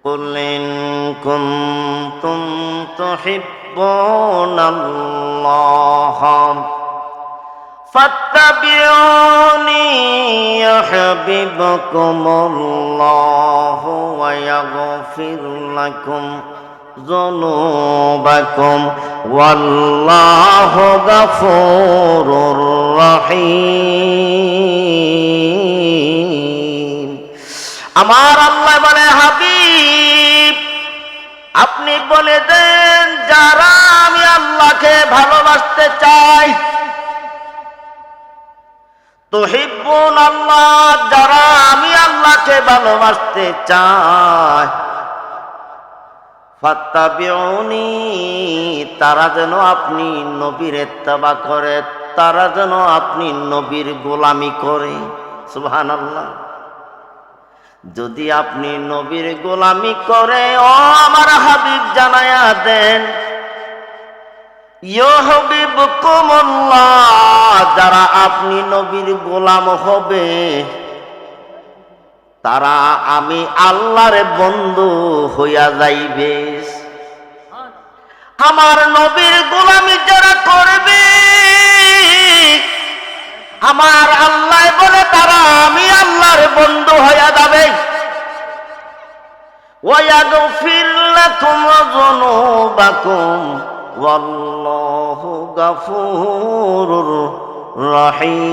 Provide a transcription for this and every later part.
قل إن كنتم تحبون الله فاتبعوني يحببكم الله ويغفر لكم ذنوبكم والله غفور رحيم। আমার আল্লাহ বলে, হাবিব আপনি বলে দেন, যারা আমি আল্লাহকে ভালোবাসতে চাই, তুহিব্বুন আল্লাহ, যারা আমি আল্লাহকে ভালোবাসতে চাই, ফাত্তাবিউনি, তারা যেন আপনি নবীর ইত্তেবা করে, তারা যেন আপনি নবীর গোলামি করে। সুবহানাল্লাহ। যদি আপনি নবীর গোলামি করে, ও আমার হাবিব জানায়া দেন, ইউহিব্বুকুমুল্লাহ, যারা আপনি নবীর গোলাম হবে, তারা আমি আল্লাহর বন্ধু হইয়া যাইবে। আমার নবীর গোলামি যারা করবে, আমার আল্লাহ বলে তারা আমি আল্লাহর বন্ধু হইয়া যাবে। ওয়ায়াগফির লাকুম যুনুবাকুম ওয়াল্লাহু গফুরুর রহিম।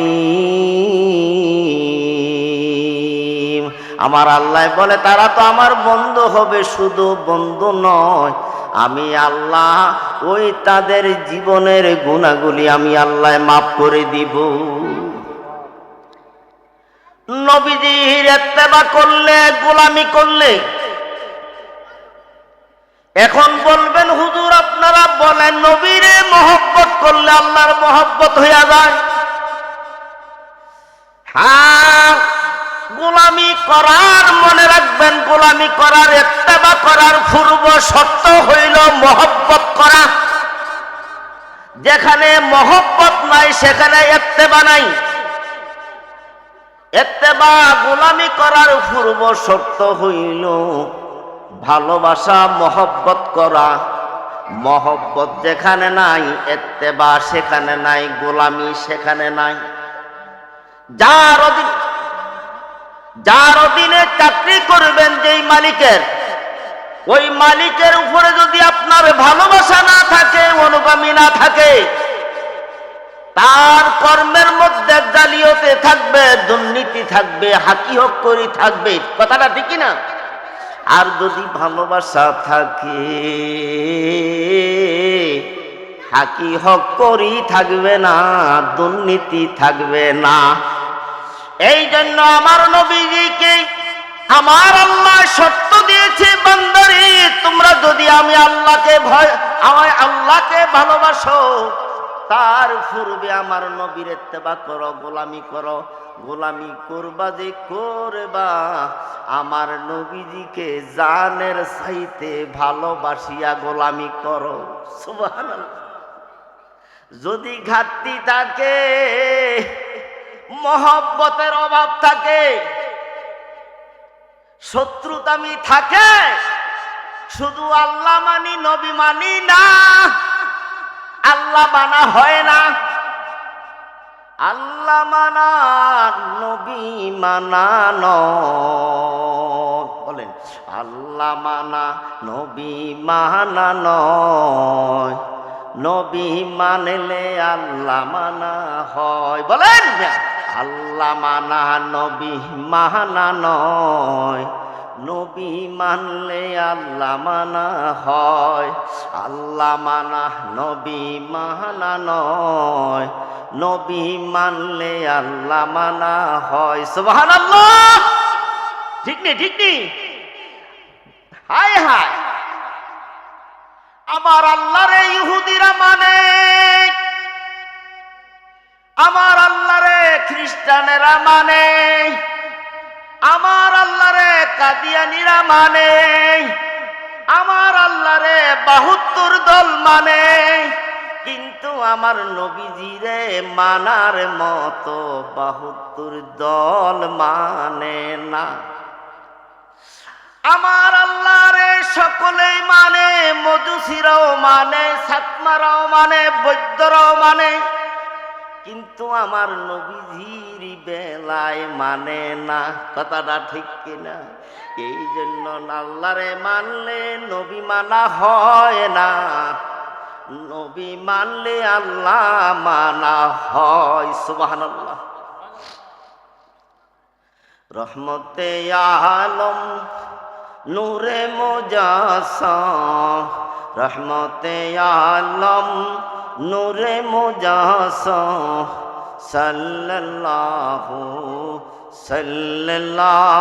আমার আল্লাহ বলে তারা তো আমার বন্ধু হবে, শুধু বন্ধু নয়, আমি আল্লাহ ওই তাদের জীবনের গুনাহগুলি আমি আল্লাহ মাফ করে দিব। নবীজির ইত্তেবা করলে, গোলামি করলে, এখন বলবেন হুজুর আপনারা বলেন নবীরে মহব্বত করলে আল্লাহর মহব্বত হইয়া যায়। হ্যাঁ, গোলামি করার, মনে রাখবেন, গোলামি করার, ইত্তেবা করার পূর্ব শর্ত হইল মহব্বত করা। যেখানে মহব্বত নাই সেখানে ইত্তেবা নাই। ইত্তেবা, গোলামি করার পূর্ব শর্ত হইল ভালোবাসা, মহব্বত করা। মহব্বত যেখানে নাই, ইত্তেবা সেখানে নাই, গোলামি সেখানে নাই। যার অধীনে চাকরি করবেন যেই মালিকের, ওই মালিকের উপরে যদি আপনার ভালোবাসা না থাকে, অনুগামী না থাকে, তার কর্মের মধ্যে জালিয়াতি থাকবে, দুর্নীতি থাকবে, হাকি হক্করি থাকবে। কথাটা ঠিক না? আর যদি ভালোবাসা থাকে, হাকি হক্করি থাকবে না, দুর্নীতি থাকবে না। এই জন্য আমার নবীজিকে আমার আল্লাহ শর্ত দিয়েছে, বান্দারে তোমরা যদি আমি আল্লাহকে আল্লাহকে ভালোবাসো, তার পূর্বে আমার নবীর ইত্তেবা করো, গোলামি করো। গোলামি করবা যে করবা, আমার নবীজিকে জানের চাইতে ভালোবাসিয়া গোলামি করো। সুবহানাল্লাহ। যদি ঘাটতি থাকে, মহব্বতের অভাব থাকে, শত্রুতামি থাকে, শুধু আল্লাহ মানি নবী মানি না, আল্লাহ মানা হয় না। আল্লাহ মানা নবী মানা নয়। বলেন, আল্লাহ মানা নবী মানা নয়, নবী মানলে আল্লাহ মানা হয়। বলেন, আল্লাহ মানা নবী মানা নয়, নবী মানলে আল্লাহ মানা হয়। আল্লাহ মানা নবী মানা নয়, নবী মানলে আল্লাহ মানা হয়। সুবহানাল্লাহ। ঠিক নেই? ঠিক নেই? হায় হায়, আমার আল্লাহরে ইহুদিরা মানে, আমার আল্লাহরে খ্রিস্টানেরা মানে, আমার আল্লাহরে কাদিয়ানীরা মানে, আমার আল্লাহরে 72 দল মানে, কিন্তু আমার নবীজিরে মানার মতো 72 দল মানে না। আমার আল্লাহ মজুসিরাও মানে, সাতমারাও মানে, বৈদ্যরাও মানে, কিন্তু আমার নবীজির বেলায় মানে না। কথাটা ঠিক কিনা? এই জন্য আল্লাহরে মানলে নবী মানা হয় না, নবী মানলে আল্লাহ মানা হয়। সুবহানাল্লাহ। রহমতে আলম নূরে মুজাসসাম, রহমতে আলম নূরে মুজাসসাম, সাল্লাল্লাহু সাল্লাল্লাহু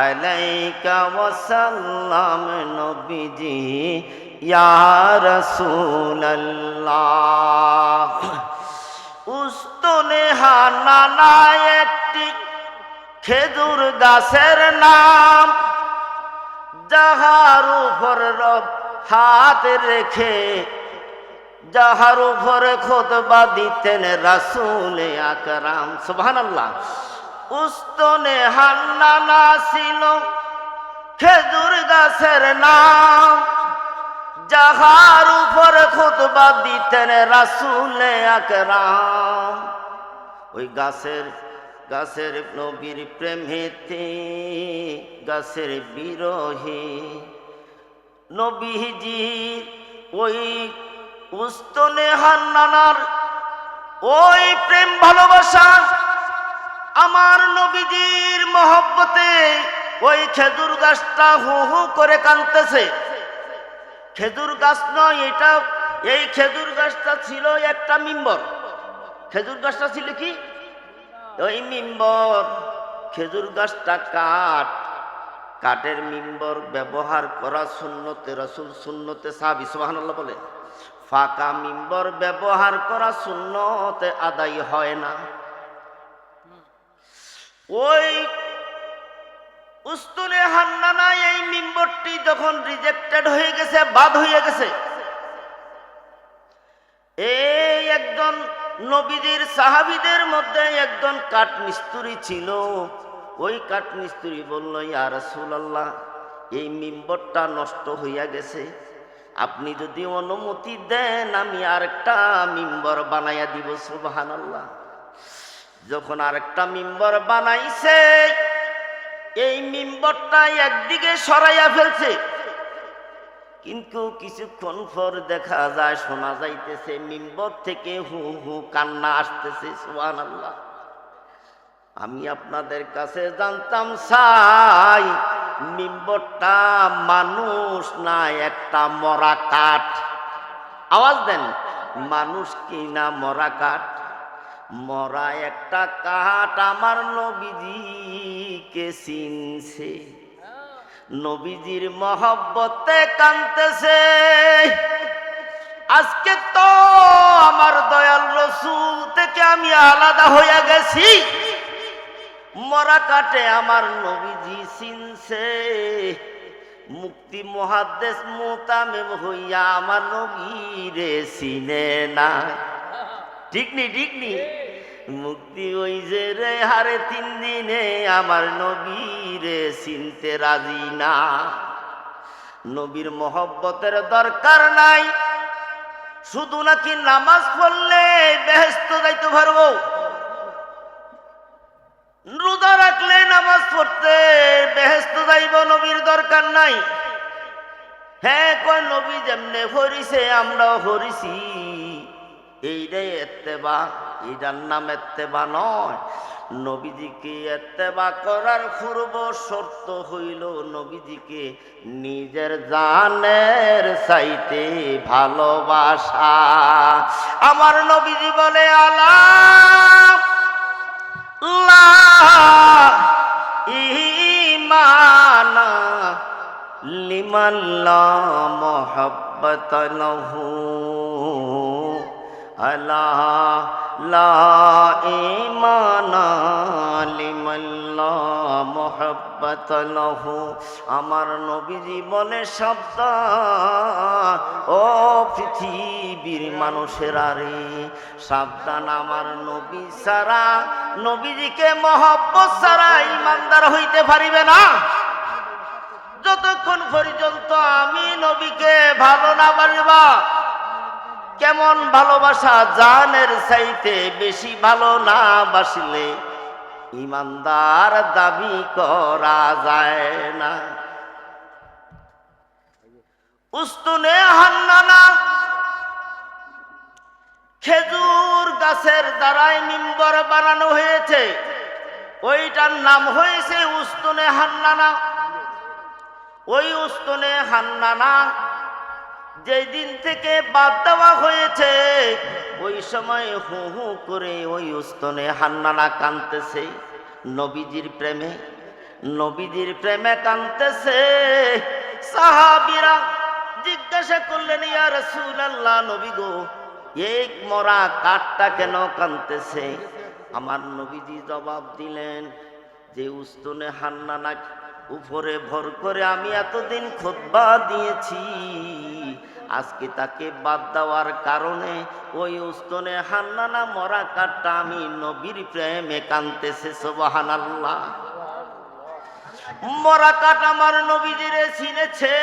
আলাইকা ওয়াসাল্লাম নবীজি ইয়া রাসূলুল্লাহ। উস্তনে হান্নানা একটি খেজুর গাছের নাম, যাহার উপর রব হাত রেখে, যাহার উপরে খুতবা দিতেন রাসূল আকরাম। সুবহানাল্লাহ। উস্তনে হান্নানা ছিল খেজুর গাছের নাম, যাহার উপরে খুতবা দিতেন রাসূল আকরাম। ওই গাছের নবীর প্রেমেতে, গাছের বিরহে নবীজি ওই উস্তনে হান্নানার ওই প্রেম ভালোবাসা, আমার নবীজির মহব্বতে ওই খেজুর গাছটা হু হু করে কাঁদতেছে। খেজুর গাছ নয় এটা, এই খেজুর গাছটা ছিল একটা মিম্বর। খেজুর গাছটা ছিল কি? ওই মিম্বর। খেজুর গাছটা কাঠের মিম্বর ব্যবহার করা সুন্নতে রাসূল, সুন্নতে সাহাবী। সুবহানাল্লাহ বলে। ফাঁকা মিম্বর ব্যবহার করা সুন্নতে আদায় হয় না। ওই উস্তনে হান্নানা এই মিম্বরটি যখন রিজেক্টেড হয়ে গেছে, বাদ হয়ে গেছে, এই একজন নবীজির সাহাবীদের মধ্যে একজন কাঠমিস্ত্রি ছিল। ওই কাঠমিস্ত্রি বলল, ইয়া রাসূলুল্লাহ, এই মিম্বরটা নষ্ট হইয়া গেছে, আপনি যদি অনুমতি দেন আমি আরেকটা মিম্বর বানাইয়া দিব। সুবহানাল্লাহ। যখন আরেকটা মিম্বর বানাইছে, এই মিম্বরটা একদিকে সরাইয়া ফেলছে, কিন্তু কিছুক্ষণ পর দেখা যায়, শোনা যাইতেছে মিম্বর থেকে হু হু কান্না আসতেছে। সুবহানাল্লাহ। আমি আপনাদের কাছে জানতাম চাই, মিম্বরটা মানুষ না একটা মরা কাঠ? আওয়াজ দেন, মানুষ কি না মরা কাঠ? মরা একটা কাঠ আমার নবীজিকে চিনছে, নবীজির মহব্বতে কাঁদতেছে। আজকে তো আমার দয়াল রাসূল থেকে আমি আলাদা হইয়া গেছি, মরা কাটে আমার নবীজি চিনছে। মুক্তি মুহাদ্দিস মুতামিম হইয়া আমার নবীরে চিনে না। ঠিক নি? ঠিক নি? মুক্তি ওই যে রে হারে 3 দিনে আমার নবীরে চিনতে রাজি না। নবীর মহব্বতের দরকার নাই, শুধু নাকি নামাজ পড়লে বেহেশত যাইতে পারবো, রোজা রাখলে নামাজ পড়তে বেহেশত যাইব, নবীর দরকার নাই। হ্যাঁ কয় নবী যেমনে হরিছে আমরাও হরিছি, এইটাই ইত্তেবা, এইটার নাম ইত্তেবা নয়। নবীজিকে ইত্তেবা করার পূর্ব শর্ত হইল নবীজিকে নিজের জানের চাইতে ভালোবাসা। আমার নবীজি বলে, আল্লাহ লা ঈমানা লিমান লা মুহাব্বাতা লাহু, আলা লা ঈমানা লিমান লা মুহাব্বাতা লাহু। আমার নবীজি বলে, সাবধান ও পৃথিবীর মানুষেরা রে, সাবধান, আমার নবী ছাড়া, নবীজিকে মহব্বত ছাড়া ইমানদার হইতে পারিবে না। যত যতক্ষণ পর্যন্ত আমি নবীকে ভালো না বাসবা, কেমন ভালোবাসা, জানের চাইতে বেশি ভালো না বাসলে ইমানদার দাবি করা যায় না। উস্তুনে হান্নানা খেজুর গাছের দ্বারাই মিম্বর বানানো হয়েছে, ওইটার নাম হয়েছে উস্তুনে হান্নানা। ওই উস্তুনে হান্নানা যেই দিন থেকে বাদ দেওয়া হয়েছে, ওই সময় হু হু করে ওই উস্তুনে হান্নানা কাঁদতেছে নবীজির প্রেমে, নবীজির প্রেমে কাঁদতেছে। সাহাবীরা জিজ্ঞাসা করলেন, ইয়া রাসূলুল্লাহ, নবী গো, এই মরা কাঠটা কেন কাঁদতেছে? আমার নবীজি জবাব দিলেন যে উস্তুনে হান্নানা উপরে ভর করে আমি এতদিন খুতবা দিয়েছি, আজকে তাকে বাদ দেওয়ার কারণে ওই উস্তুনে হান্নানা মরা কাঠটা আমি নবীর প্রেমে কাঁদতেছে। সুবহানাল্লাহ। মরা কাঠ আমার নবীজিরে চিনেছে।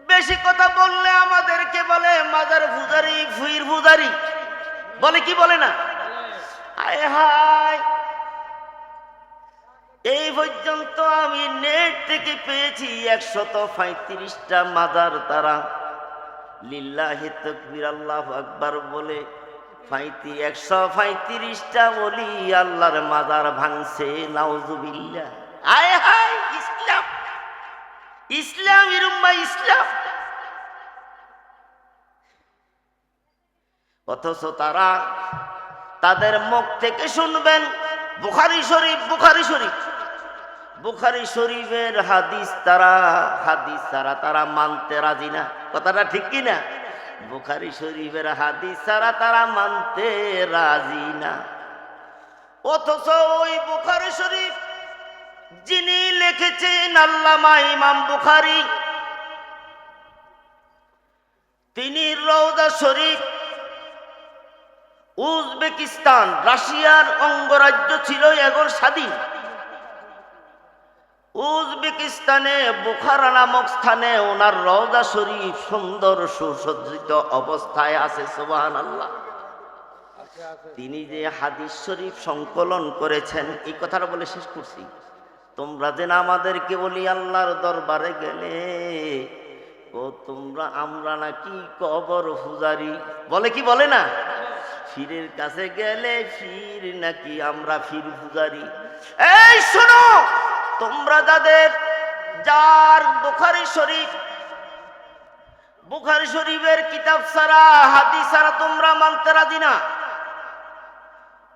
বেশি কথা বললে আমাদেরকে বলে মাজার পূজারি, ফুইর পূজারি, বলে কি বলে না? হায় হায়, এই পর্যন্ত আমি নেট থেকে পেয়েছি 135টা মাজার তারা লিল্লাহি তাকবীর আল্লাহু আকবার বলে 135টা ওলি আল্লাহর মাজার ভাঙছে। নাউজুবিল্লাহ। হায় হায়, ইসলাম, ইসলাম ইরুম্মা ইসলাম। অথচ তারা তাদের মুখ থেকে শুনবেন বুখারী শরীফ, বুখারী শরীফ, বুখারী শরীফের হাদিস ছাড়া তারা মানতে রাজি না। কথাটা ঠিক কি না? বুখারী শরীফের হাদিস ছাড়া তারা মানতে রাজি না। অথচ ওই বুখারী শরীফ যিনি লিখেছেন আল্লামা ইমাম বুখারী, তিনি রওজা শরীফ, উজবেকিস্তান রাশিয়ার অঙ্গরাজ্য ছিল এখন স্বাধীন। উজবেকিস্তানে বুখারা নামক স্থানে ওনার রওজা শরীফ সুন্দর সুসজ্জিত অবস্থায় আছে। সুবহানাল্লাহ। তিনি যে হাদিস শরীফ সংকলন করেছেন, এই কথাটা বলে শেষ করছি। তোমরা যেন আমাদেরকে বলি আল্লাহর দরবারে গেলে ও তোমরা আমরা নাকি কবর পূজারি, বলে কি বলে না? ফিরের কাছে গেলে ফির নাকি আমরা ফির পূজারি। এই শোনো, তোমরা যার বুখারী শরীফের কিতাব ছাড়া, হাদিস ছাড়া তোমরা মানতে রাজি না।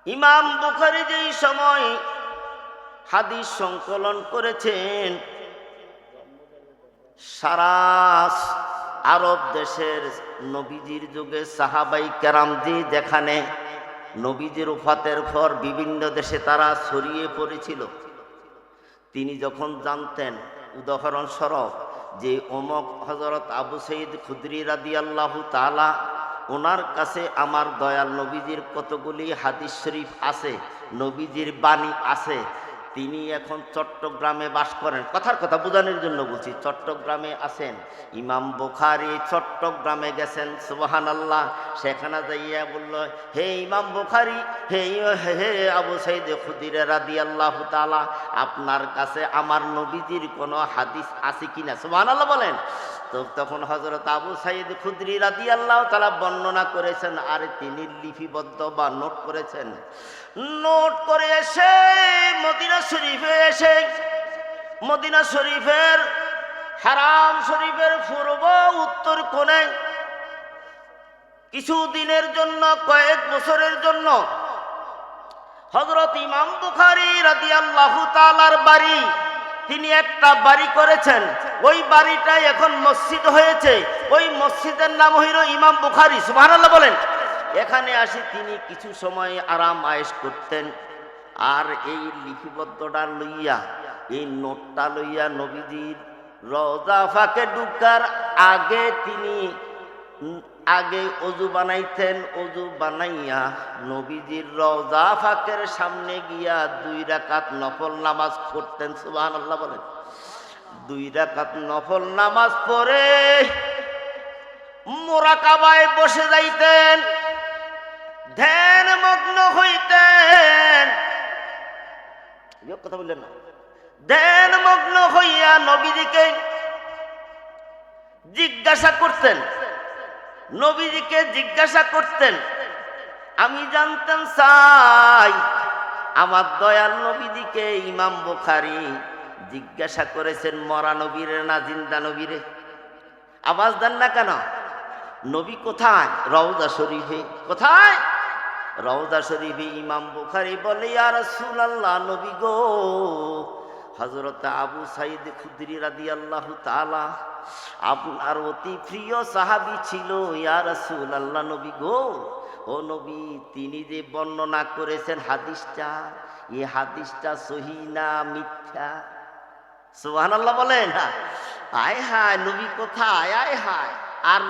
ইমাম বুখারী যেই সময় হাদিস সংকলন করেছেন, সারা আরব দেশের নবীজির যুগে সাহাবাই কেরাম যেখানে নবীজির ওফাতের পর বিভিন্ন দেশে তারা ছড়িয়ে পড়েছিল, তিনি যখন জানতেন, উদাহরণস্বরূপ যে অমক হযরত আবু সাঈদ খুদরি রাদিয়াল্লাহু তাআলা, ওনার কাছে আমার দয়াল নবীজির কতগুলি হাদিস শরীফ আছে, নবীজির বাণী আছে। তিনি এখন চট্টগ্রামে বাস করেন। কথার কথা বোঝানোর জন্য বলছি, চট্টগ্রামে আছেন। ইমাম বুখারী চট্টগ্রামে গেছেন। সুবহানাল্লাহ। সেখানে যাইয়া বলল, হে ইমাম বুখারী, হে আবু সাঈদ খুদরি রাদিয়াল্লাহু তাআলা, আপনার কাছে আমার নবীজির কোনো হাদিস আছে কিনা? সুবহানাল্লাহ বলেন। তো তখন হযরত আবু সাঈদ খুদরি রাদিয়াল্লাহু তাআলা বর্ণনা করেছেন, আর তিনি লিপিবদ্ধ বা নোট করেছেন। নোট করে এসে মদিনা শরীফের হারাম শরীফের পূর্ব উত্তর কোণে কিছু দিনের জন্য, কয়েক বছরের জন্য হযরত ইমাম বুখারী রাদিয়াল্লাহু তাআলার বাড়ি, তিনি একটা বাড়ি করেছেন। ওই বাড়িটা এখন মসজিদ হয়েছে। ওই মসজিদের নাম হইল ইমাম বুখারী। সুবহানাল্লাহ বলেন। এখানে আসি তিনি কিছু সময় আরাম আয়েশ করতেন। আর এই লিপিবদ্ধটা লইয়া, এই নোটটা লইয়া নবীজির রওজা ফাঁকে ঢুকার আগে তিনি অজু বানাইতেন। অজু বানাইয়া নবীজির রওজা ফাঁকের সামনে গিয়া 2 রাকাত নফল নামাজ পড়তেন। সুবহানাল্লাহ বলেন। 2 রাকাত নফল নামাজ পড়ে মুরাকাবায় বসে যাইতেন, ধ্যান মগ্ন হইতেন। কথা বললেন না? ধ্যান মগ্ন হইয়া নবীজিকে জিজ্ঞাসা করতেন, নবীজিকে জিজ্ঞাসা করতেন। আমি জানতেন চাই আমার দয়াল নবীজিকে ইমাম বুখারী জিজ্ঞাসা করেছেন মরা নবীরে না জিন্দা নবীরে? আওয়াজ দেন না কেন? নবী কোথায়? রওজা শরীফে। কোথায়? রওজা শরীফে। ইমাম বুখারী বলে, ইয়া রাসূলুল্লাহ, নবী গো, হযরত আবু সাঈদ খুদরি রাদিয়াল্লাহু তাআলা আপনার অতি প্রিয় সাহাবী ছিল। ইয়া রাসূলুল্লাহ, নবী গো, ও নবী, তিনি যে বর্ণনা করেছেন হাদিসটা, এই হাদিসটা সহিহ না মিথ্যা? সুবহানাল্লাহ বলেন। আয় হায়, নবী কোথায়? আয় হায়। আর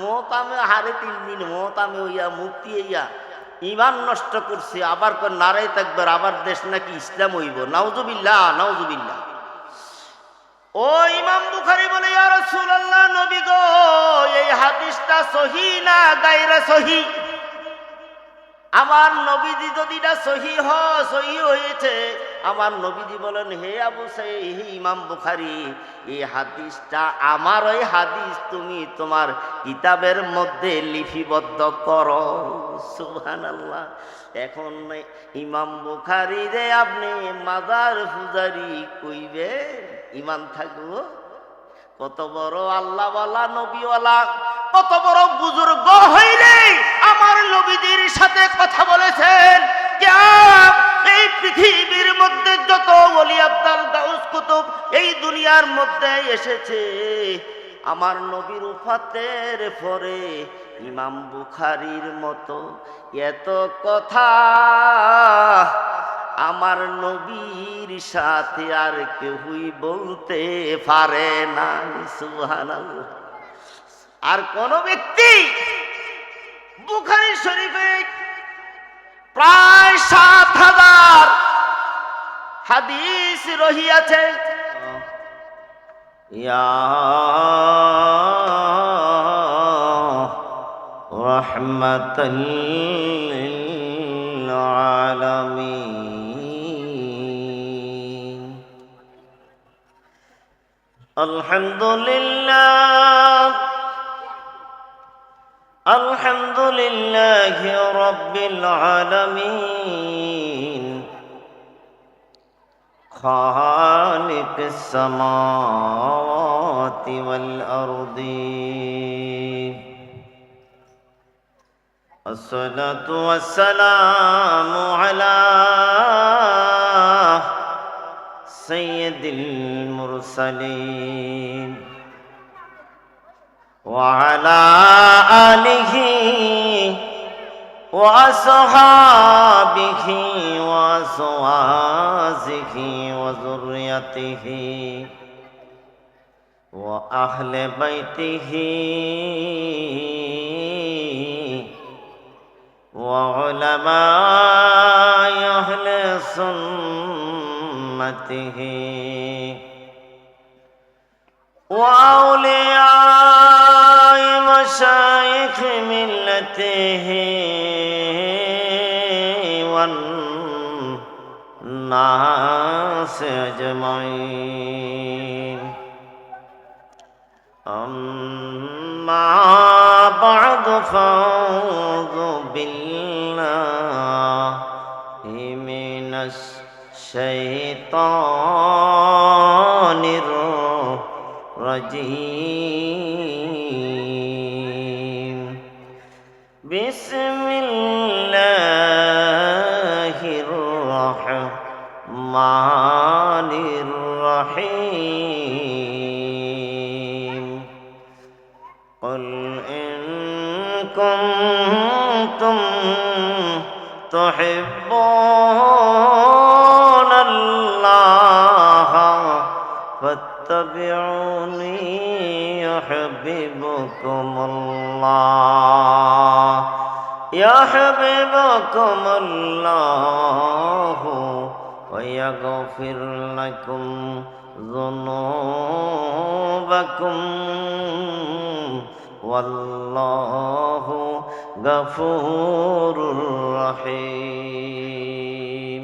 মোতামে হারে 3 দিন মোতামে হইয়া মুক্তি হইয়া ইমান নষ্ট করছে, আবার কোন নারায়ে তাকবীর, আবার দেশ নাকি ইসলাম হইব। নাউজুবিল্লাহ, নাউজুবিল্লাহ। ও ইমাম বুখারী বলে, ইয়া রাসূলুল্লাহ, নবী গো, এই হাদিসটা সহিহ না গায়রে সহিহ? আমার নবীজি যদি এটা সহিহ হয়েছে, আমার নবীজি বলেন, হে আবু সাঈদ, ইমাম বুখারী, এই হাদিসটা আমার ওই হাদিস তুমি তোমার কিতাবের মধ্যে লিপিবদ্ধ করো। সুবহানাল্লাহ। এখন ইমাম বুখারী রে আপনি মাজার পূজারি কইবে, ইমান থাকবো? কত বড় আল্লাহওয়ালা নবীওয়ালা, কত বড় বুজুর্গ হইলে আমার নবীজির সাথে কথা বলেছেন। এই পৃথিবীর মধ্যে যত ওলি আব্দাল গাউস কুতুব এই দুনিয়ার মধ্যে এসেছে, আমার নবীর ওফাতের পরে ইমাম বুখারীর মতো এত কথা আমার নবীর সাথে আর কেউই বলতে পারে না। সুবহানাল্লাহ। আর কোন ব্যক্তি বুখারী শরীফে প্রায় ৭,০০০ হাদিস রহিয়াছে। ইয়া রাহমাতাল লিল আলামিন। আলহামদুলিল্লাহ, আলহামদুলিল্লাহি রাব্বিল আলামিন, খালিকিস সামাওয়াতি ওয়াল আরদি। আসসালাতু ওয়াসসালামু আলা সাইয়্যিদিল মুরসালিন وعلى آله وأصحابه وأزواجه وذريته وأهل بيته وعلماء أهل سنته وأولياء مشايخ ملته والناس أجمعين. أما بعد فأعوذ بالله من الشيطان الرجيم. بسم الله الرحمن الرحيم. قل إن كنتم تحبون الله فاتبعوني يحببكم الله يحببكم الله ويغفر لكم ذنوبكم. ذنوبكم والله غفور رحيم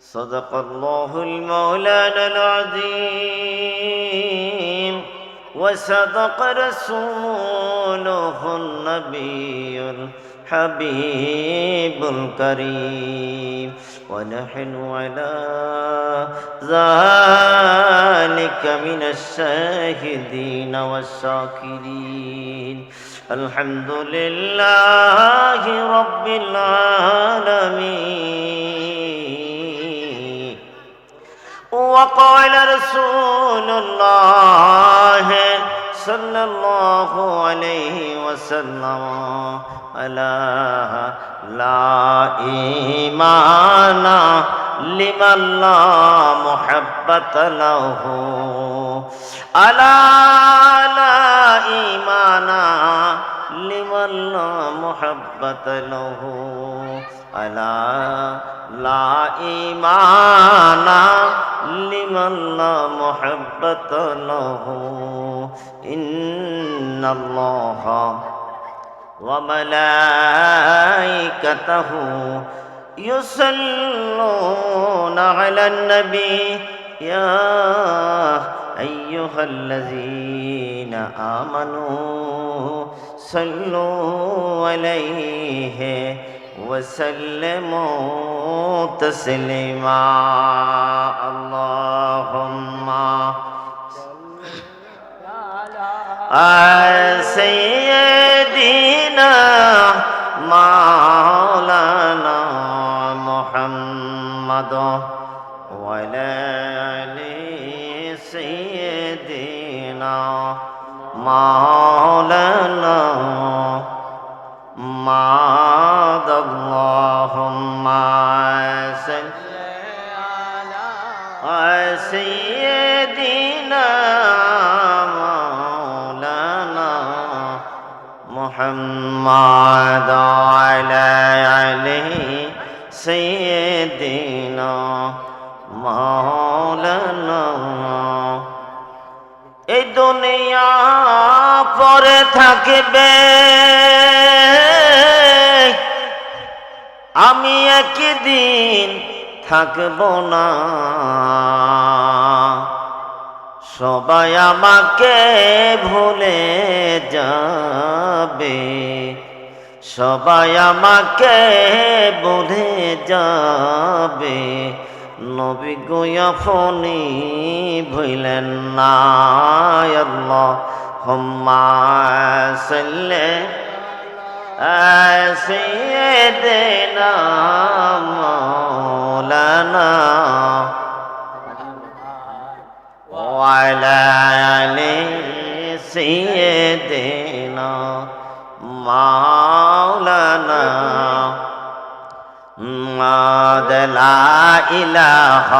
صدق الله المولانا العظيم وصدق رسوله النبي الحبيب الكريم ونحن على ذلك من الشاهدين والشاكرين الحمد لله رب العالمين وقال رسول الله صلى الله عليه وسلم ألا لا إيمان لمن لا محبة له ألا لا إيمان لمن لا محبة له ألا لا إيمان لمن لا محبة له إن الله وملائكته يصلون على النبي يا أيها الذين آمنوا صلوا عليه وسلموا تسليما اللهم سيدنا مولانا محمد وعلى آل سيدنا مولانا محمد اللهم صل على سيدنا مولانا محمد وعلى آله سيدنا مولانا এই দুনিয়া পরে থাকবে আমি একদিন থাকব না সবাই আমাকে ভুলে যাবে সবাই আমাকে ভুলে যাবে নবী গো আপনি ভুলেন না আল্লাহুম্মা সাল্লি سيدنا مولانا وعلى آل سيدنا مولانا لا إله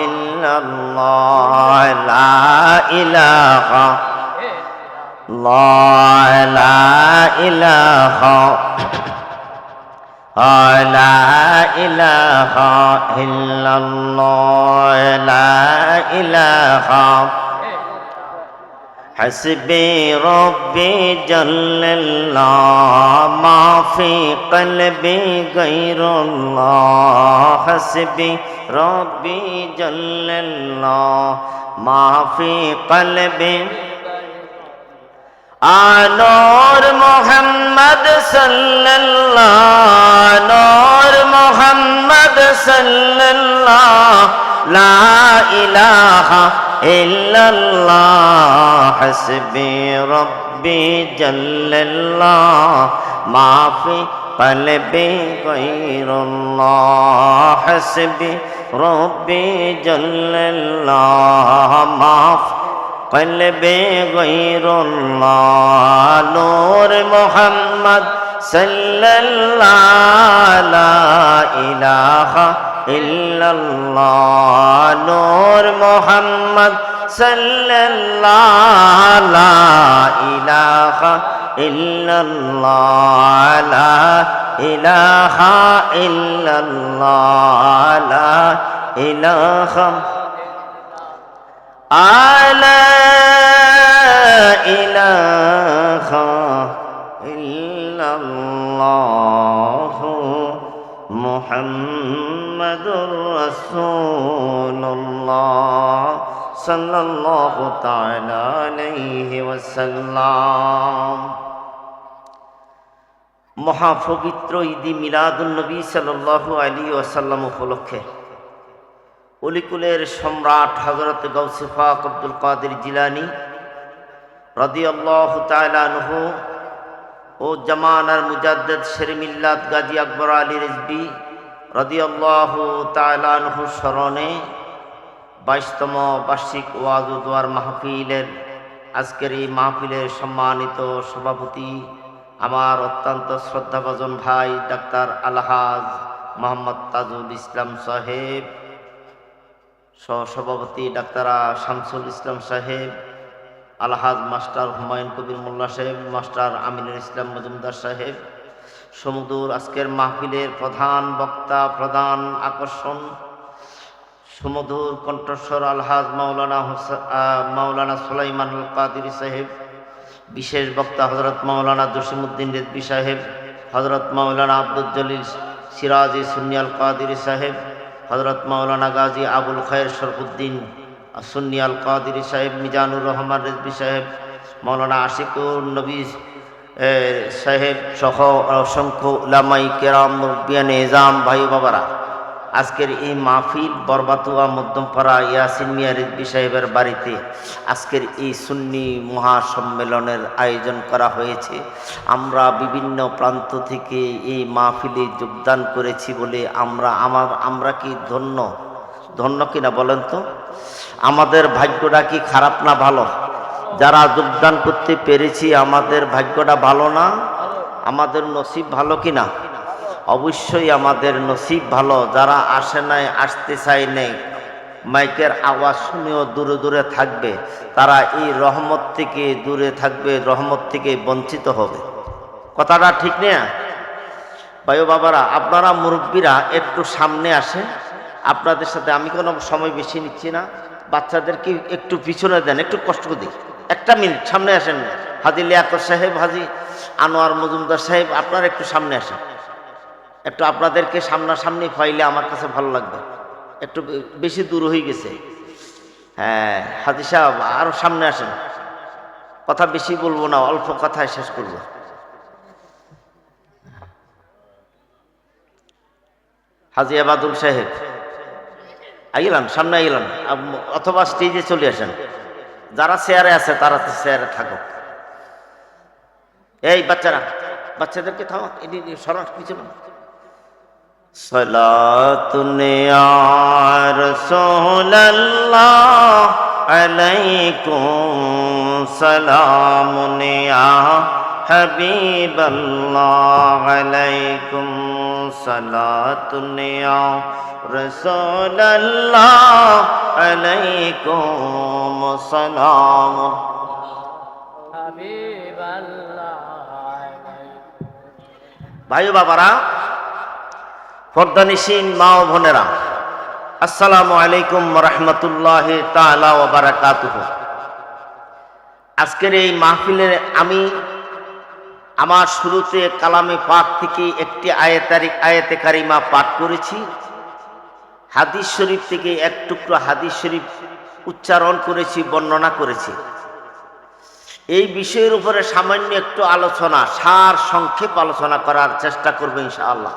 إلا الله لا إله لا إله لا إله إلا الله لا إله حسبي ربي جل الله ما في قلبي غير الله حسبي ربي جل الله ما في قلبي نور محمد صلى الله نور محمد صلى الله لا إله إلا الله حسبي ربي جل الله ما في قلبي غير الله حسبي ربي جل الله ما في قلبي غير الله نور محمد صلى الله لا إله إلا الله نور محمد صلى الله لا إله إلا الله لا إله إلا الله لا إله على রাসূলুল্লাহ সাল্লাল্লাহু তাআলা আলাইহি ওয়াসাল্লাম। মহাপবিত্র ঈদে মিলাদুন নবী সাল্লাল্লাহু আলাইহি ওয়াসাল্লাম উপলক্ষে অলিকুলের সম্রাট হযরত গাউসে পাক আব্দুল কাদের জিলানী রাদিয়াল্লাহু তাআলা আনহু ও জামানার মুজাদ্দিদ শেরে মিল্লাত গাজী আকবর আলী রিজভী রাদিয়াল্লাহু তাআলা আনহু স্মরণে 22তম বার্ষিক ওয়াজ ও দোয়ার মাহফিলের আজকের এই মাহফিলের সম্মানিত সভাপতি আমার অত্যন্ত শ্রদ্ধাভাজন ভাই ডাক্তার আলহাজ মোহাম্মদ তাজুল ইসলাম সাহেব, সহসভাপতি ডাক্তার শামসুল ইসলাম সাহেব, আলহাজ মাস্টার হুমায়ুন কবির মোল্লা সাহেব, মাস্টার আমিনুল ইসলাম মজুমদার সাহেব, সমুদূর আজকের মাহফিলের প্রধান বক্তা, প্রধান আকর্ষণ, সুমধুর কণ্ঠস্বর আলহাজ মাওলানা সুলাইমান আল কাদিরি সাহেব, বিশেষ বক্তা হজরত মাওলানা জসিমউদ্দিন রিজভী সাহেব, হজরত মাওলানা আব্দুল জলিল সিরাজি সুন্নি আল কাদিরি সাহেব, হজরত মাওলানা গাজী আবুল খায়ের শরফুদ্দিন সুন্নি আল কাদিরি সাহেব, মিজানুর রহমান রিজভী সাহেব, মাওলানা আশিকুর নবী সাহেব সহ অসংখ্য উলামায়ে কেরাম, মুরব্বিয়ান এজাম, ভাই বাবারা, আজকের এই মাহফিল বরবাতুয়া মধ্যমপাড়া ইয়াসিন মিয়া রিজভী সাহেবের বাড়িতে আজকের এই সুন্নি মহাসম্মেলনের আয়োজন করা হয়েছে। আমরা বিভিন্ন প্রান্ত থেকে এই মাহফিলে যোগদান করেছি বলে আমরা কি ধন্য কিনা বলেন তো? আমাদের ভাগ্যটা কি খারাপ না ভালো? যারা যোগদান করতে পেরেছি আমাদের ভাগ্যটা ভালো না? আমাদের নসিব ভালো কিনা? অবশ্যই আমাদের নসিব ভালো। যারা আসে নাই, আসতে চাই নাই, মাইকের আওয়াজ শুনেও দূরে দূরে থাকবে, তারা এই রহমত থেকে দূরে থাকবে, রহমত থেকে বঞ্চিত হবে। কথাটা ঠিক না? ভাই বাবারা, আপনারা মুরব্বীরা একটু সামনে আসেন। আপনাদের সাথে আমি কোনো সময় বেশি নিচ্ছি না, বাচ্চাদেরকে একটু পিছনে দেন, একটু কষ্ট দিই, 1 মিনিট সামনে আসেন। হাজী লিয়াকত সাহেব, হাজী আনোয়ার মজুমদার সাহেব, আপনারা একটু সামনে আসেন। একটু আপনাদেরকে সামনাসামনি পাইলে আমার কাছে ভালো লাগবে। একটু বেশি দূর হয়ে গেছে। হ্যাঁ হাজী সাহেব, আরো সামনে আসেন। কথা বেশি বলবো না, অল্প কথায় শেষ করব। হাজী আবাদুল সাহেব আইলাম, সামনে আইলাম, অথবা স্টেজে চলে আসেন। যারা চেয়ারে আছে তারা তো চেয়ারে থাকো। এই বাচ্চাদেরকে থামো, এটি সরাস পিছনে। সালাতুন ইয়া রাসূলুল্লাহ আলাইকুম সালামুন ইয়া হাবিবাল্লাহ আলাইকুম সালাতুন ইয়া রাসূলুল্লাহ আলাইকুম সালাম হাবিবাল্লাহ। ভাই বাবারা, পর্দানিশীন মা ও বোনেরা, আসসালামু আলাইকুম ওয়া রাহমাতুল্লাহি তাআলা ওয়া বারাকাতুহু। আজকের এই মাহফিলে আমি আমার শুরুতে কালামে পাক থেকে একটি আয়াতে কারিমা পাঠ করেছি। হাদিস শরীফ থেকে এক টুকরো হাদিস শরীফ উচ্চারণ করেছি, বর্ণনা করেছি। এই বিষয়ের উপরে সামান্য একটু আলোচনা, সার সংক্ষেপ আলোচনা করার চেষ্টা করব ইনশাআল্লাহ।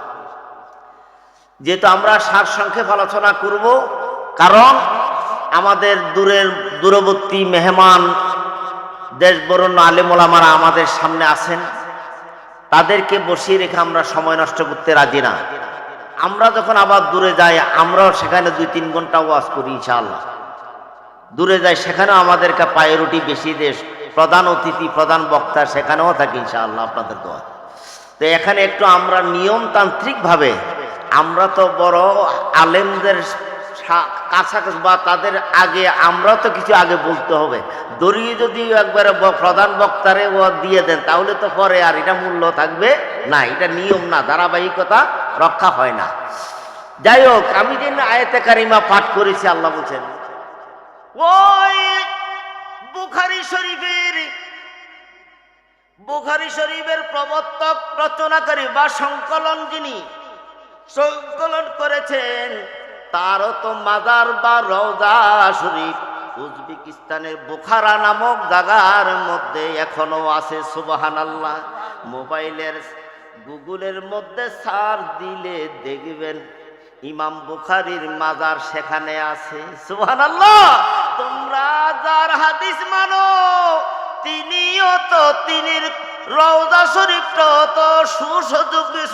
যেহেতু আমরা সার সংক্ষেপ আলোচনা করব, কারণ আমাদের দূরবর্তী মেহমান, দেশ বরণ্য আলেম ওলামারা আমাদের সামনে আছেন। তাদেরকে বসিয়ে রেখে আমরা সময় নষ্ট করতে রাজি না। আমরা যখন আবার দূরে যাই, আমরাও সেখানে 2-3 ঘন্টা ওয়াজ করি ইনশাআল্লাহ। দূরে যাই, সেখানেও আমাদেরকে প্রায়োরিটি বেশি দেশ, প্রধান অতিথি, প্রধান বক্তা সেখানেও থাকি ইনশাআল্লাহ আপনাদের দোয়া। তো এখানে একটু আমরা নিয়মতান্ত্রিকভাবে, আমরা তো বড় আলেমদের কাছাকাছি বা তাদের আগে আমরাও তো কিছু আগে বলতে হবে। দড়িয়ে যদি একবারে প্রধান বক্তারে ও দিয়ে দেন, তাহলে তো পরে আর এটা মূল্য থাকবে না, এটা নিয়ম না, ধারাবাহিকতা রক্ষা হয় না। যাই হোক, আমি যে আয়াতে কারিমা পাঠ করেছি, আল্লাহ বলছেন, ওই বুখারী শরীফের প্রবর্তক, রচনাকারী বা সংকলন যিনি সংকলন করেছেন, তারও তো মাজার বা রওজা শরীফ উজবেকিস্তানের বুখারা নামক জায়গার মধ্যে এখনো আছে। সুবহানাল্লাহ। মোবাইলের গুগলের মধ্যে সার্চ দিলে দেখবেন ইমাম বুখারীর মাজার সেখানে আছে। সুবহানাল্লাহ। তোমরা যার হাদিস মানো তিনিও তো তিনির রওজা শরীফটা তো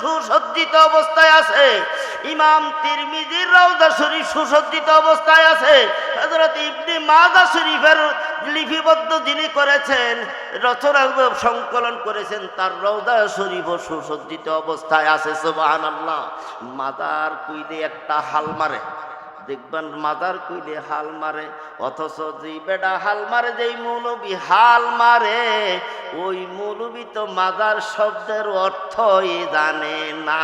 সুসজ্জিত অবস্থায় আছে। ইমাম তিরমিজির রওজা শরীফ সুসজ্জিত অবস্থায় আছে। হযরত ইবনে মাজাহ শরীফের লিপিবদ্ধ যিনি করেছেন, রচনা সংকলন করেছেন, তার রওজা শরীফও সুসজ্জিত অবস্থায় আছে। সুবহানাল্লাহ। মাজার কইলে একটা হাল মারে, দেখবেন মাজার কইলে হাল মারে, অথচ যেই বেটা হাল মারে, যেই মৌলবী হাল মারে, ওই মৌলবী তো মাজার শব্দের অর্থই জানে না,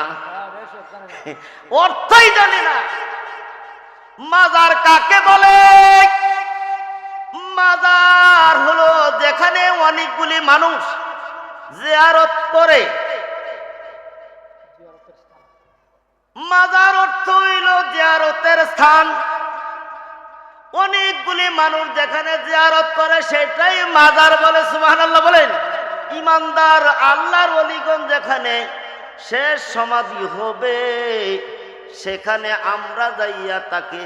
অর্থই জানে না। মাজার কাকে বলে? মাজার হলো যেখানে অনেকগুলি মানুষ জিয়ারত করে। মাজার অর্থ হইল জিয়ারতের স্থান। অনেকগুলি মানুষ যেখানে জিয়ারত করে সেটাই মাজার বলে। সুবহানাল্লাহ বলেন। ইমানদার আল্লাহর ওলিগণ যেখানে শেষ সমাধি হবে সেখানে আমরা যাইয়া তাকে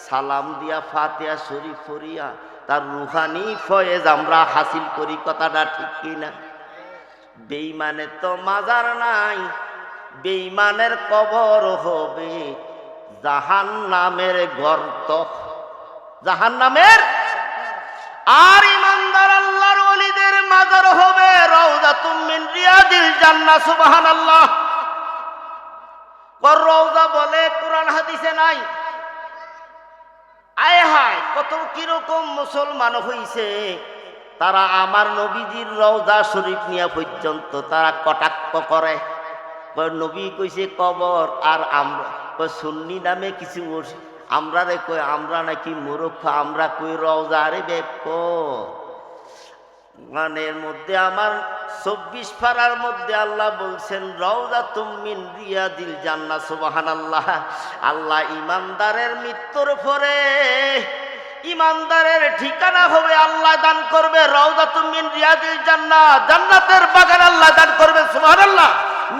সালাম দিয়া ফাতিহা শরীফ পড়িয়া তার রুহানি ফয়েজ আমরা হাসিল করি। কথাটা ঠিক কিনা? বেঈমানের তো মাজার নাই, বেঈমানের কবর হবে জাহান্নামের গর্ত, জাহান্নামের। আর ইমানদার আল্লাহর ওলিদের মাজার হবে রাউযাতুম মিন রিয়াদিল জান্নাহ। সুবহানাল্লাহ। রওজা বলে কোরআন হাদিসে নাই। আয় হায়, কত কিরকম মুসলমান হইছে, তারা আমার নবীজির রওজা শরীফ নিয়ে পর্যন্ত তারা কটাক্ষ করে। নবী কইছে কবর, আর আমরা সুন্নি নামে কিছু আমরা রে কই আমরা নাকি মূর্খ, আমরা কই রওজা। রে বেক গানের মধ্যে আমার 24 পারার মধ্যে আল্লাহ বলছেন রাউযাতুম মিন রিয়াদিল জান্নাহ। সুবহানাল্লাহ। আল্লাহ ইমানদারের মৃত্যুর পরে ইমানদারের ঠিকানা হবে, আল্লাহ দান করবে রাউযাতুম মিন রিয়াদিল জান্নাহ, জান্নাতের বাগান আল্লাহ দান করবে। সুবহানাল্লাহ।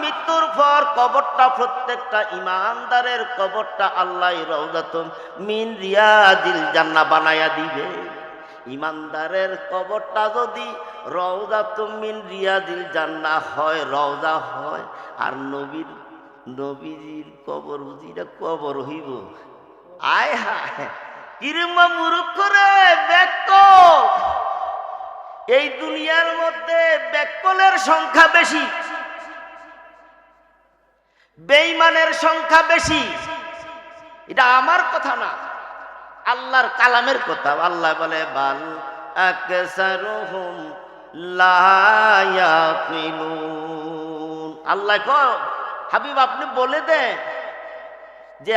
মৃত্যুর পর কবরটা, প্রত্যেকটা ইমানদারের কবরটা আল্লাহ রাউযাতুম মিন রিয়াদিল জান্নাহ বানায়া দিবে। ইমানদারের কবরটা যদি রাউযাতুম মিন রিয়াদিল জান্নাহ হয়, রওজা হয়, আর নবীজির কবর বুঝিটা কবর হইব। আয় হায়, কিরমা মূর্খ রে বেকল। এই দুনিয়ার মধ্যে বেকলের সংখ্যা বেশি, বেঈমানের সংখ্যা বেশি। এটা আমার কথা না, আল্লাহর কালামের কথা। আল্লাহ বলে বাল আকসারুহুম লা ইয়াকিলুন। আল্লাহ কয় হাবিব আপনি বলে দেন যে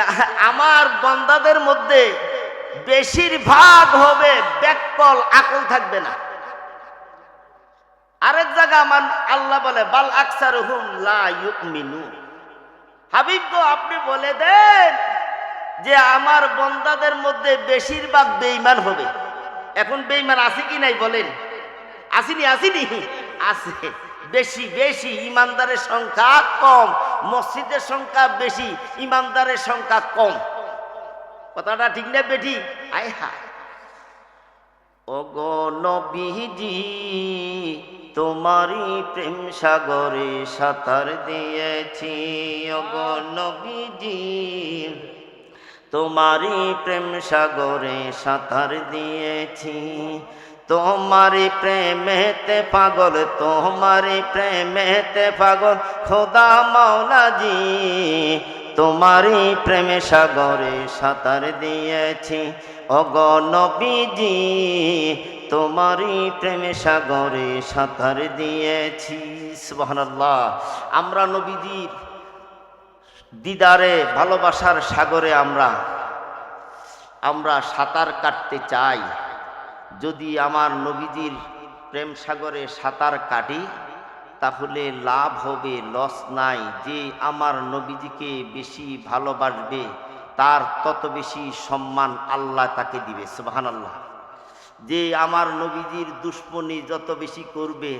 আমার বান্দাদের মধ্যে বেশিরভাগ হবে বেকল, আকল থাকবে না। আরেক জায়গা আমার আল্লাহ বলে বাল আকসারুহুম লা ইউমিনুন। হাবিব গো আপনি বলে দেন যে আমার বান্দাদের মধ্যে বেশিরভাগ বেঈমান হবে। এখন বেঈমান আছে কি নাই বলেন? আসেনি? আসেনি? আছে। বেশি বেশি ইমানদারের সংখ্যা কম, মসজিদের সংখ্যা বেশি, ইমানদারের সংখ্যা কম। কথাটা ঠিক না বেটি? আয় হায়, ওগো নবীজি তোমারই প্রেম সাগরে সাঁতার দিয়েছি। ওগো নবীজি তোমারই প্রেম সাগরে সাঁতার দিয়েছি। তোমারই প্রেমেতে পাগল, তোমারই প্রেমেতে পাগল খোদা মাওলাজি, তোমারই প্রেমে সাগরে সাঁতার দিয়েছি। ওগো নবীজি তোমারই প্রেমে সাগরে সাঁতার দিয়েছি। সুবহানাল্লাহ। আমরা নবীজির দিদারে ভালোবাসার সাগরে আমরা সাঁতার কাটতে চাই। যদি আমার নবীজির প্রেম সাগরে সাঁতার কাটি তাহলে লাভ হবে, লস নাই। যে আমার নবীজিকে বেশি ভালোবাসবে তার তত বেশি সম্মান আল্লাহ তাকে দিবে। সুবহানাল্লাহ। যে আমার নবীজির দুশ্মনী যত বেশি করবে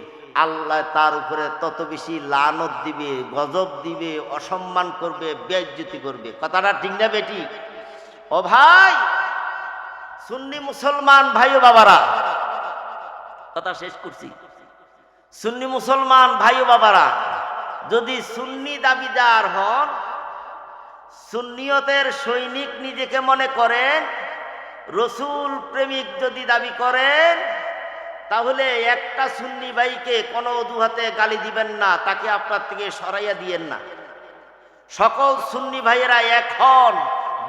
আল্লাহ তার উপরে তত বেশি লানত দিবে, গজব দিবে, অসম্মান করবে, বেইজ্জতি করবে। কথাটা ঠিক না বেটি? ও ভাই, সুন্নি মুসলমান ভাই ও বাবারা, কথা শেষ করছি। সুন্নি মুসলমান ভাই ও বাবারা, যদি সুন্নি দাবিদার হন, সুন্নিয়তের সৈনিক নিজেকে মনে করেন, রসুল প্রেমিক যদি দাবি করেন, তাহলে একটা সুন্নি ভাইকে কোনো অজুহাতে গালি দিবেন না, তাকে আপনার থেকে সরাইয়া দিয়েন না। সকল সুন্নি ভাইয়েরা এখন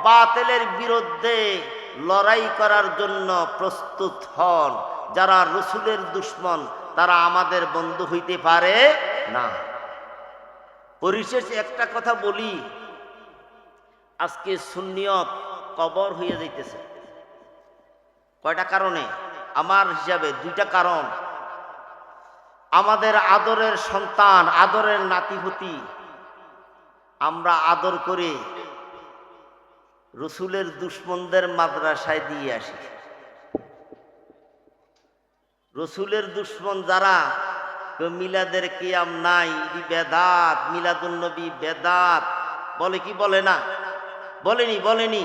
বাতিলের বিরুদ্ধে লড়াই করার জন্য প্রস্তুত হন। যারা রসুলের দুশমন তারা আমাদের বন্ধু হইতে পারে না। পরিশেষে একটা কথা বলি, আজকে সুন্নিয়ত কবর হয়ে যাইতেছে। কয়টা কারণে? আমার হিসাবে দুইটা কারণ। আমাদের আদরের সন্তান, আদরের নাতিপুতি আমরা আদর করে রসুলের দুশমনদের মাদ্রাসায় দিয়ে আসি। রসুলের দুশমন যারা, মিলাদের কিয়াম নাই, বেদাত, মিলাদুন্নবী বেদাত বলে কি বলে না? বলেনি।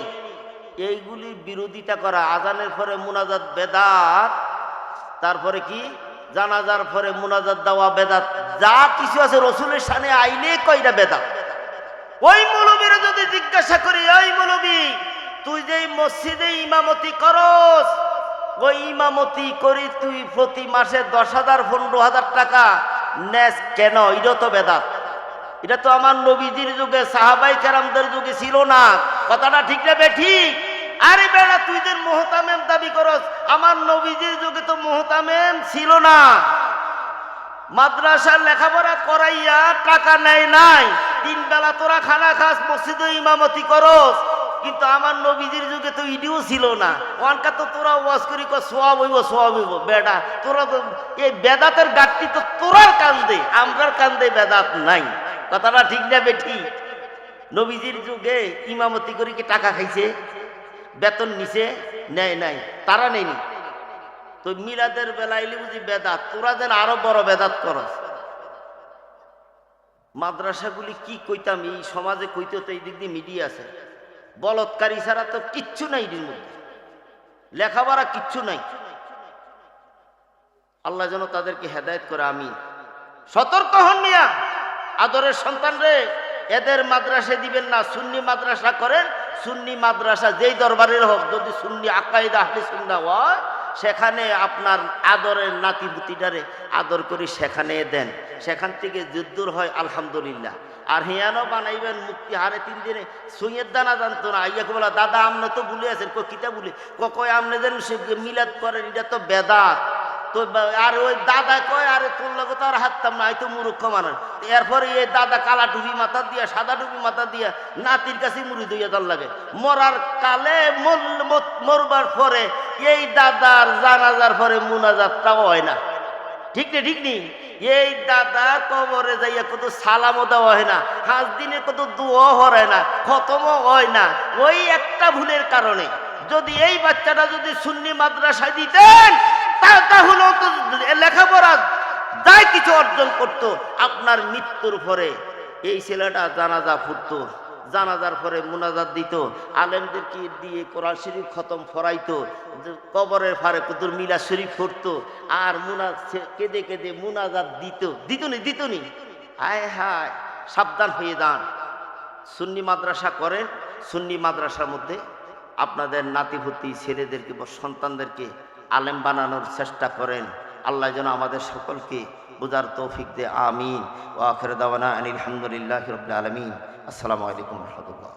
এইগুলির বিরোধিতা করা, আজানের পরে মুনাজাত বেদাত, তারপরে কি জানাজার পরে মুনাজাত দেওয়া বেদাত, যা কিছু আছে রসুলের সামনে আইলে কয়টা বেদাত। ওই মৌলবীর যদি জিজ্ঞাসা করি, ওই মৌলবী তুই যে মসজিদে ইমামতি করস, ওই ইমামতি করি তুই প্রতি মাসে 10,000 15,000 টাকা নেস কেন? এটা তো বেদাত। এটা তো আমার নবীজির যুগে, সাহাবাই কেরামদের যুগে ছিল না। কথাটা ঠিক না বেঠিক? আরে বেড়া, তুই যে মুহতামেম দাবি করস, আমার নবীজির যুগে তো মুহতামেম ছিল না। মাদ্রাসার লেখাপড়া করাইয়া টাকা নেয় নাই, 3 বেলা তোরা খানা খাস, মসজিদে ইমামতি করস, কিন্তু আমার নবীজির যুগে তো ইডিও ছিল না। ওয়ানকা তো তোরা ওয়াজ করি সোয়াব হইব। বেড়া, তোরা তো এই বেদাতের গাঠটি তো তোরার কান্দে, আমরার কান্দে বেদাত নাই। কথাটা ঠিক না বেঠি? নবীজির যুগে ইমামতি করি কি টাকা খাইছে? বেতন নিছে? নেয় নাই, তারা নেয়নি। তো মিলাদের বেলাইলে বুঝি বেদাত, তোরা যেন আরো বড় বেদাত করস। মাদ্রাসাগুলি কি কইতাম, এই সমাজে কইতে তো এই দিক দিয়ে মিডিয়া আছে। বলৎকারী ছাড়া তো কিচ্ছু নাই, এর মধ্যে লেখাপড়া কিচ্ছু নাই। আল্লাহ যেন তাদেরকে হেদায়েত করে। আমিন। সতর্ক হন মিয়া, আদরের সন্তান রে, এদের মাদ্রাসা দিবেন না। সুন্নি মাদ্রাসা করেন, সুন্নি মাদ্রাসা যেই দরবারের হোক, যদি সুন্নি আকাইদা আহলে সুন্নাহ হয়, সেখানে আপনার আদরের নাতিপুতিটারে আদর করে সেখানে দেন। সেখান থেকে যুদ্ধর হয় আলহামদুলিল্লাহ। আর হিয়ানো বানাইবেন মুক্তি হারে 3 দিনে সুইয়ের দানা জানতো না, আইয়াকে বলা দাদা আমনে তো ভুলে আছেন, কিতা বলে কয় আমনে যেন সে মিলাদ করেন, এটা তো বেদাত। তো আর ওই দাদা কয়, আরে তোর লগে তো আর হাঁটতাম না, তো মূর্খ মানুষ। এরপরে এই দাদা কালা টুপি মাথা দিয়া, সাদা টুপি মাথা দিয়া নাতির কাছে মুড়ি দইয়া তার লাগে। মরার কালে মরবার পরে এই দাদার জানাজার পরে মুনাজাতটাও হয় না। ঠিক নি? এই দাদা কবরে যাইয়া কত সালামও দেওয়া হয় না, 5 দিনে কত দোয়া হয় না, খতমও হয় না। ওই একটা ভুলের কারণে যদি এই বাচ্চাটা যদি সুন্নি মাদ্রাসায় দিতেন, তাহলে তো লেখাপড়া যাই কিছু অর্জন করত। আপনার মৃত্যুর পরে এই ছেলেটা জানাজা ফুটতো, জানাজার পরে মুনাজাত দিত, আলেমদেরকে দিয়ে কোরআন শরীফ খতম ফরাইতো, কবরের ফারে কুতুর মিলাদ শরীফ পড়তো, আর কেঁদে কেঁদে মুনাজাত দিত নি। হায় হায়, সাবধান হয়ে যান। সুন্নি মাদ্রাসা করেন, সুন্নি মাদ্রাসার মধ্যে আপনাদের নাতিপুতি ছেলেদেরকে বা সন্তানদেরকে আলেম বানানোর চেষ্টা করেন। আল্লাহ যেন আমাদের সকলকে বুঝার তৌফিক দে। আমিন। ওয়া আখিরু দাওয়ানা আনিল হামদুলিল্লাহি রাব্বিল আলামিন। আসসালামু আলাইকুম ওয়া রাহমাতুল্লাহ।